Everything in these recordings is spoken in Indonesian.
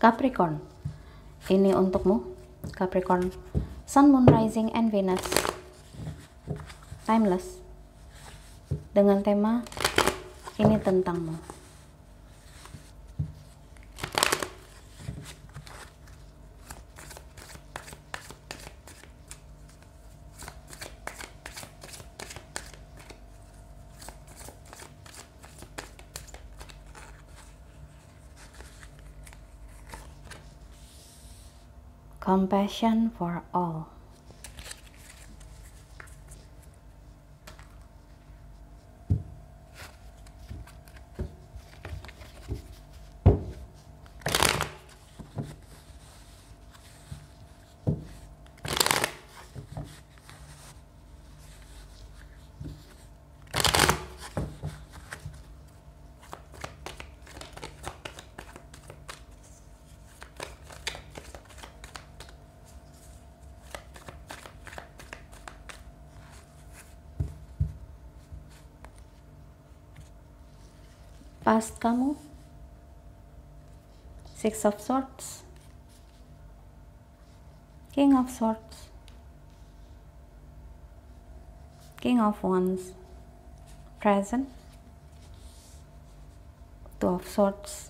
Capricorn, ini untukmu Capricorn. Sun, Moon, Rising, and Venus. Timeless. Dengan tema ini tentangmu. Compassion for all. Past kamu, Six of Swords, King of Swords, King of Wands. Present, Two of Swords,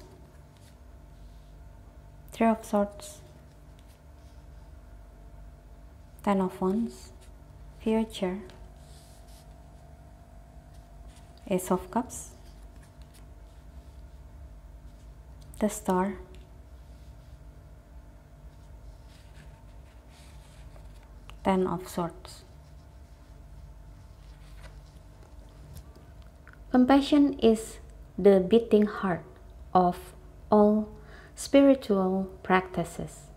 Three of Swords, Ten of Wands. Future, Ace of Cups, the Star, Ten of Swords. Compassion is the beating heart of all spiritual practices.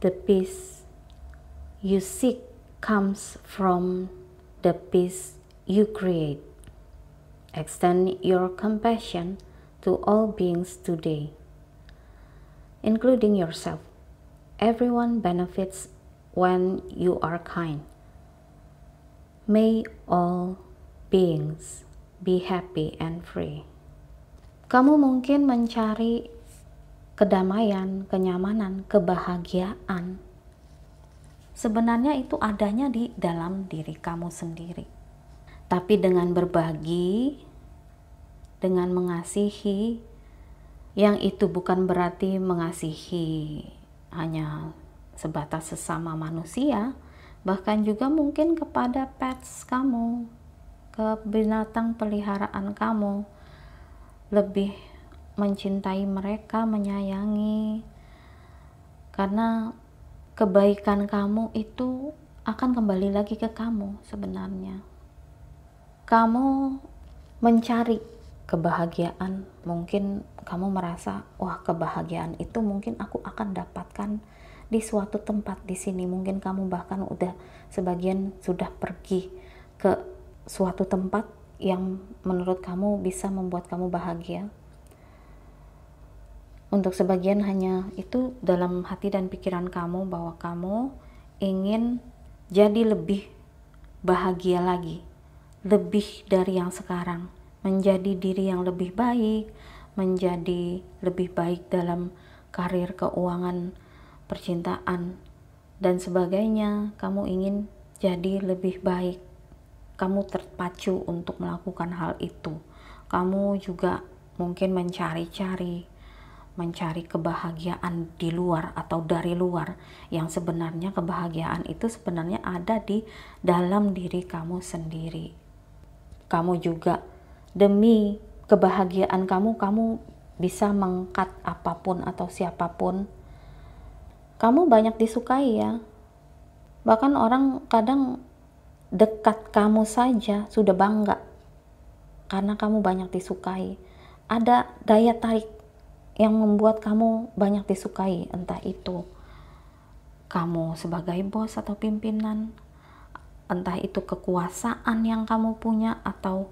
The peace you seek comes from the peace you create. Extend your compassion to all beings today, including yourself. Everyone benefits when you are kind. May all beings be happy and free. Kamu mungkin mencari kedamaian, kenyamanan, kebahagiaan. Sebenarnya itu adanya di dalam diri kamu sendiri. Tapi dengan berbagi, dengan mengasihi, yang itu bukan berarti mengasihi hanya sebatas sesama manusia, bahkan juga mungkin kepada pets kamu, ke binatang peliharaan kamu, lebih mencintai mereka, menyayangi, karena kebaikan kamu itu akan kembali lagi ke kamu. Sebenarnya kamu mencari kebahagiaan, mungkin kamu merasa, wah, kebahagiaan itu mungkin aku akan dapatkan di suatu tempat di sini. Mungkin kamu bahkan udah sebagian sudah pergi ke suatu tempat yang menurut kamu bisa membuat kamu bahagia. Untuk sebagian hanya itu dalam hati dan pikiran kamu, bahwa kamu ingin jadi lebih bahagia lagi, lebih dari yang sekarang, menjadi diri yang lebih baik, menjadi lebih baik dalam karir, keuangan, percintaan, dan sebagainya. Kamu ingin jadi lebih baik. Kamu terpacu untuk melakukan hal itu. Kamu juga mungkin mencari kebahagiaan di luar atau dari luar, yang sebenarnya kebahagiaan itu sebenarnya ada di dalam diri kamu sendiri. Kamu juga demi kebahagiaan kamu bisa mengangkat apapun atau siapapun. Kamu banyak disukai ya. Bahkan orang kadang dekat kamu saja sudah bangga karena kamu banyak disukai. Ada daya tarik yang membuat kamu banyak disukai, entah itu kamu sebagai bos atau pimpinan, entah itu kekuasaan yang kamu punya, atau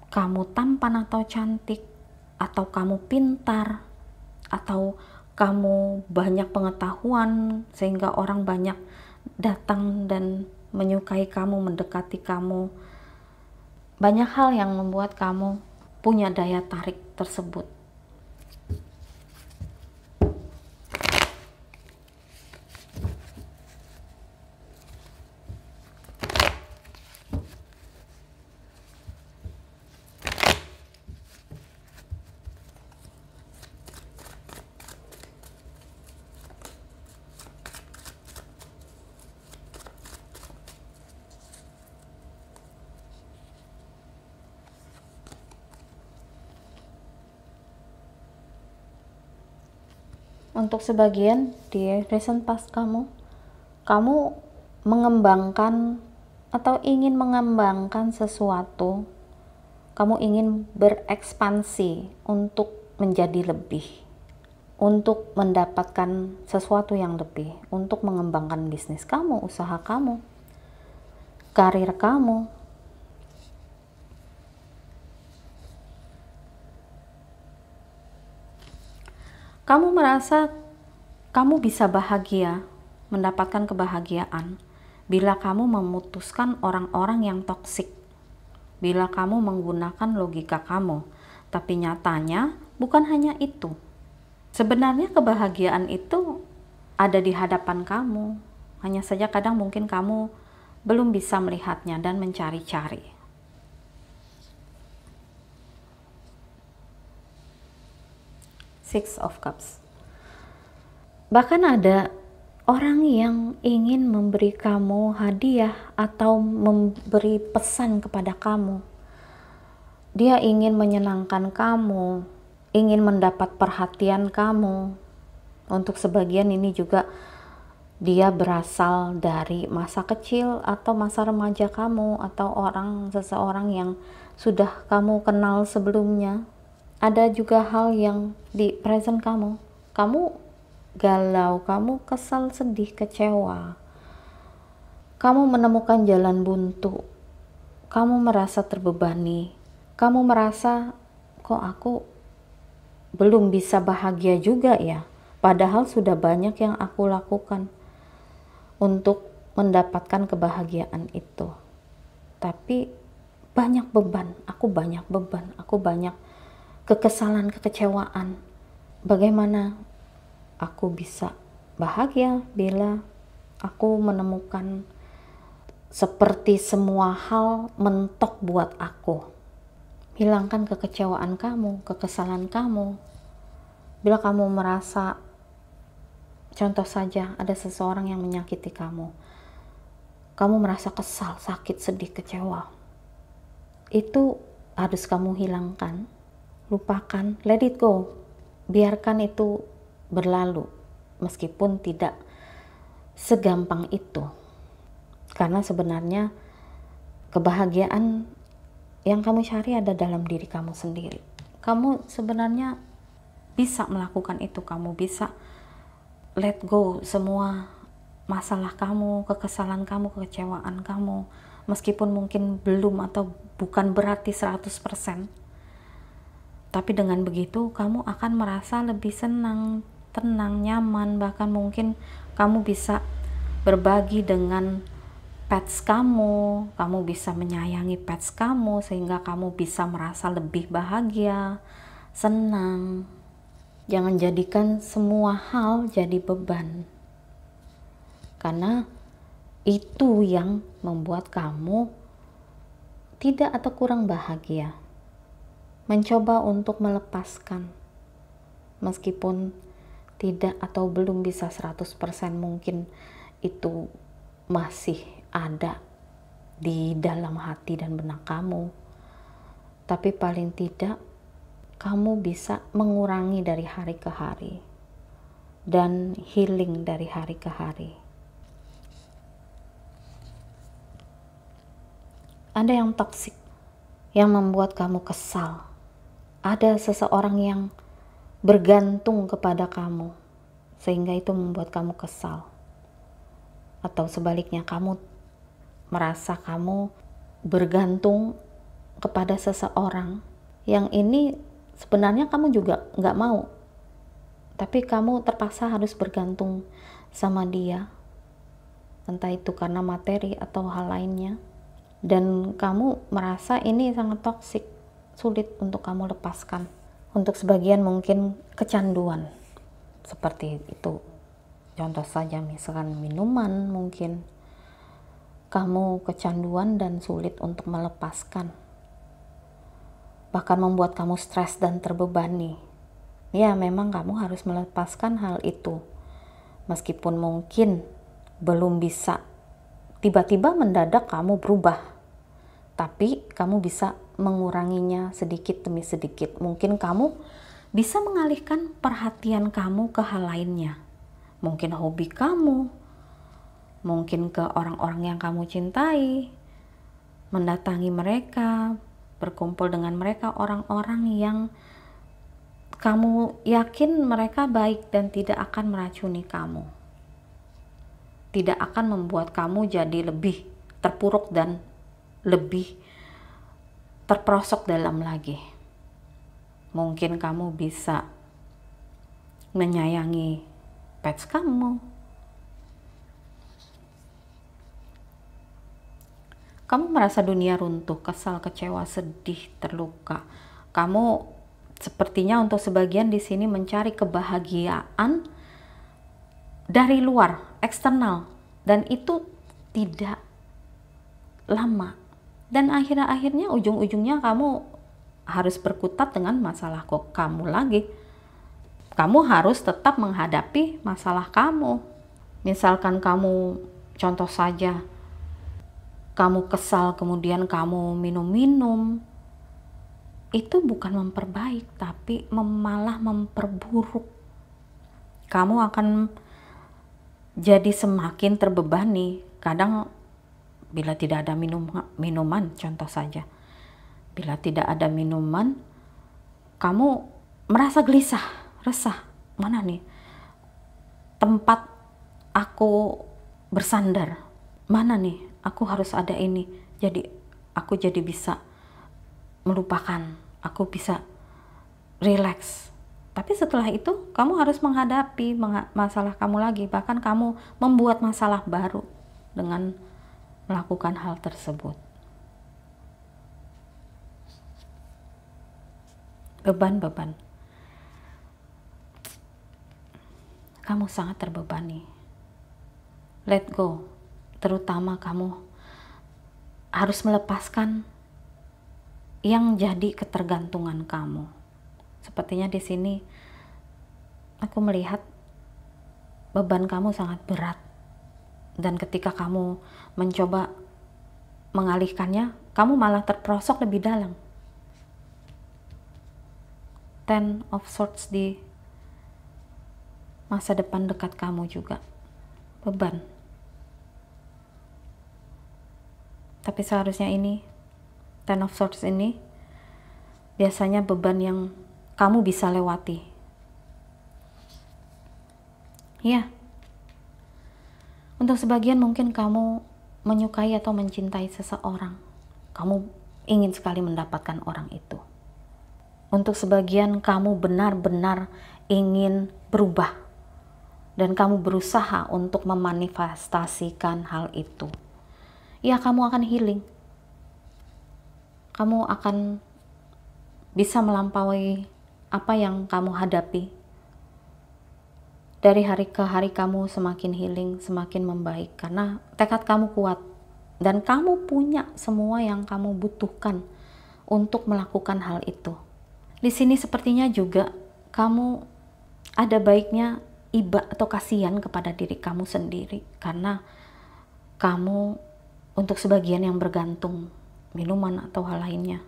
kamu tampan atau cantik, atau kamu pintar, atau kamu banyak pengetahuan sehingga orang banyak datang dan menyukai kamu, mendekati kamu. Banyak hal yang membuat kamu punya daya tarik tersebut. Untuk sebagian di recent past kamu mengembangkan atau ingin mengembangkan sesuatu, kamu ingin berekspansi untuk menjadi lebih, untuk mendapatkan sesuatu yang lebih, untuk mengembangkan bisnis kamu, usaha kamu, karir kamu. Kamu merasa kamu bisa bahagia, mendapatkan kebahagiaan bila kamu memutuskan orang-orang yang toksik, bila kamu menggunakan logika kamu. Tapi nyatanya bukan hanya itu. Sebenarnya kebahagiaan itu ada di hadapan kamu. Hanya saja kadang mungkin kamu belum bisa melihatnya dan mencari-cari. Six of Cups. Bahkan ada orang yang ingin memberi kamu hadiah atau memberi pesan kepada kamu. Dia ingin menyenangkan kamu, ingin mendapat perhatian kamu. Untuk sebagian ini juga dia berasal dari masa kecil atau masa remaja kamu, atau seseorang yang sudah kamu kenal sebelumnya. Ada juga hal yang di present kamu galau, kamu kesal, sedih, kecewa, kamu menemukan jalan buntu, kamu merasa terbebani, kamu merasa kok aku belum bisa bahagia juga ya, padahal sudah banyak yang aku lakukan untuk mendapatkan kebahagiaan itu. Tapi banyak beban, aku banyak kekesalan, kekecewaan. Bagaimana aku bisa bahagia bila aku menemukan seperti semua hal mentok buat aku? Hilangkan kekecewaan kamu, kekesalan kamu. Bila kamu merasa, contoh saja, ada seseorang yang menyakiti kamu merasa kesal, sakit, sedih, kecewa. Itu harus kamu hilangkan. Lupakan, let it go. Biarkan itu berlalu, meskipun tidak segampang itu. Karena sebenarnya kebahagiaan yang kamu cari ada dalam diri kamu sendiri. Kamu sebenarnya bisa melakukan itu, kamu bisa let go semua masalah kamu, kekesalan kamu, kekecewaan kamu. Meskipun mungkin belum atau bukan berarti 100%. Tapi dengan begitu kamu akan merasa lebih senang, tenang, nyaman. Bahkan mungkin kamu bisa berbagi dengan pets kamu bisa menyayangi pets kamu, sehingga kamu bisa merasa lebih bahagia, senang. Jangan jadikan semua hal jadi beban, karena itu yang membuat kamu tidak atau kurang bahagia. Mencoba untuk melepaskan, meskipun tidak atau belum bisa 100%, mungkin itu masih ada di dalam hati dan benak kamu. Tapi paling tidak kamu bisa mengurangi dari hari ke hari dan healing dari hari ke hari. Ada yang toksik yang membuat kamu kesal. Ada seseorang yang bergantung kepada kamu sehingga itu membuat kamu kesal. Atau sebaliknya, kamu merasa kamu bergantung kepada seseorang yang ini sebenarnya kamu juga nggak mau, tapi kamu terpaksa harus bergantung sama dia, entah itu karena materi atau hal lainnya, dan kamu merasa ini sangat toksik, sulit untuk kamu lepaskan. Untuk sebagian mungkin kecanduan seperti itu. Contoh saja misalkan minuman, mungkin kamu kecanduan dan sulit untuk melepaskan. Bahkan membuat kamu stres dan terbebani. Ya, memang kamu harus melepaskan hal itu. Meskipun mungkin belum bisa tiba-tiba mendadak kamu berubah, tapi kamu bisa menguranginya sedikit demi sedikit. Mungkin kamu bisa mengalihkan perhatian kamu ke hal lainnya. Mungkin hobi kamu, mungkin ke orang-orang yang kamu cintai, mendatangi mereka, berkumpul dengan mereka, orang-orang yang kamu yakin mereka baik dan tidak akan meracuni kamu. Tidak akan membuat kamu jadi lebih terpuruk dan lebih terperosok dalam lagi. Mungkin kamu bisa menyayangi pets kamu. Kamu merasa dunia runtuh, kesal, kecewa, sedih, terluka. Kamu sepertinya untuk sebagian di sini mencari kebahagiaan dari luar, eksternal, dan itu tidak lama. Dan akhirnya ujung-ujungnya kamu harus berkutat dengan masalah kamu lagi. Kamu harus tetap menghadapi masalah kamu. Misalkan kamu, contoh saja, kamu kesal kemudian kamu minum-minum, itu bukan memperbaik, tapi malah memperburuk. Kamu akan jadi semakin terbebani. Kadang bila tidak ada minuman, contoh saja, bila tidak ada minuman, kamu merasa gelisah, resah. Mana nih tempat aku bersandar? Mana nih aku harus ada ini? Jadi aku jadi bisa melupakan, aku bisa relax. Tapi setelah itu kamu harus menghadapi masalah kamu lagi. Bahkan kamu membuat masalah baru dengan melakukan hal tersebut. Beban. Kamu sangat terbebani. Let go. Terutama kamu harus melepaskan yang jadi ketergantungan kamu. Sepertinya di sini aku melihat beban kamu sangat berat. Dan ketika kamu mencoba mengalihkannya, kamu malah terperosok lebih dalam. Ten of Swords di masa depan dekat kamu juga. Beban. Tapi seharusnya ini, Ten of Swords ini, biasanya beban yang kamu bisa lewati. Ya. Untuk sebagian mungkin kamu menyukai atau mencintai seseorang. Kamu ingin sekali mendapatkan orang itu. Untuk sebagian kamu benar-benar ingin berubah dan kamu berusaha untuk memanifestasikan hal itu. Ya, kamu akan healing. Kamu akan bisa melampaui apa yang kamu hadapi. Dari hari ke hari kamu semakin healing, semakin membaik karena tekad kamu kuat dan kamu punya semua yang kamu butuhkan untuk melakukan hal itu. Di sini sepertinya juga kamu ada baiknya iba atau kasihan kepada diri kamu sendiri karena kamu untuk sebagian yang bergantung minuman atau hal lainnya.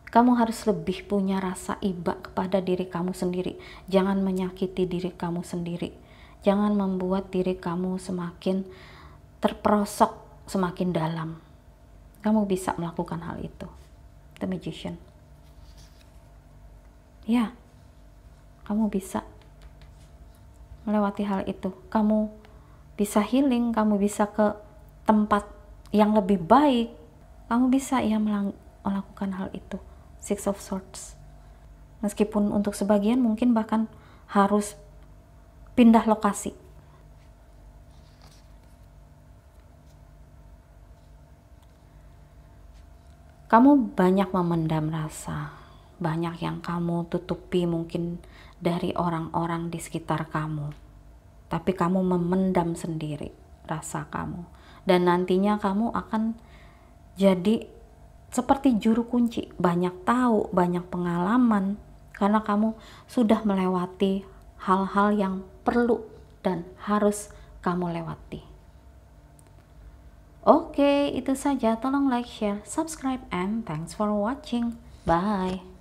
Kamu harus lebih punya rasa iba kepada diri kamu sendiri. Jangan menyakiti diri kamu sendiri. Jangan membuat diri kamu semakin terperosok, semakin dalam. Kamu bisa melakukan hal itu. The Magician. Ya, kamu bisa melewati hal itu. Kamu bisa healing, kamu bisa ke tempat yang lebih baik. Kamu bisa ya melakukan hal itu. Six of Swords. Meskipun untuk sebagian mungkin bahkan harus pindah lokasi. Kamu banyak memendam rasa, banyak yang kamu tutupi mungkin dari orang-orang di sekitar kamu. Tapi kamu memendam sendiri rasa kamu. Dan nantinya kamu akan jadi seperti juru kunci, banyak tahu, banyak pengalaman. Karena kamu sudah melewati hal-hal yang perlu dan harus kamu lewati. Oke, itu saja. Tolong like, share, subscribe, and thanks for watching. Bye.